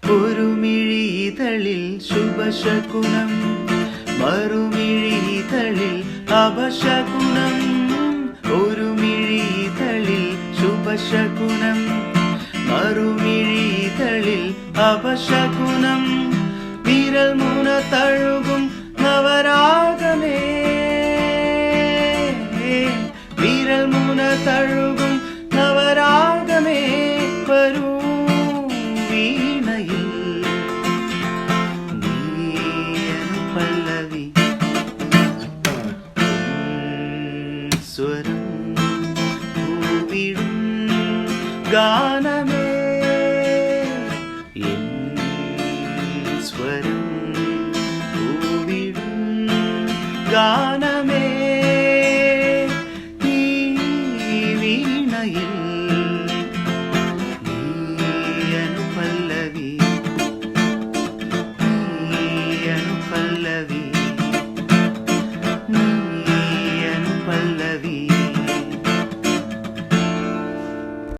ഒരുമിഴിതളിൽ ശുഭശകുനം മറുമിഴിതളിൽ അപശകുനം ഒരുമിഴിതളിൽ ശുഭശകുനം മറുമിഴിതളിൽ അപശകുനം വിരൽ മുന തഴുകും നവരാഗമേ വിരൽ മുന തഴുകും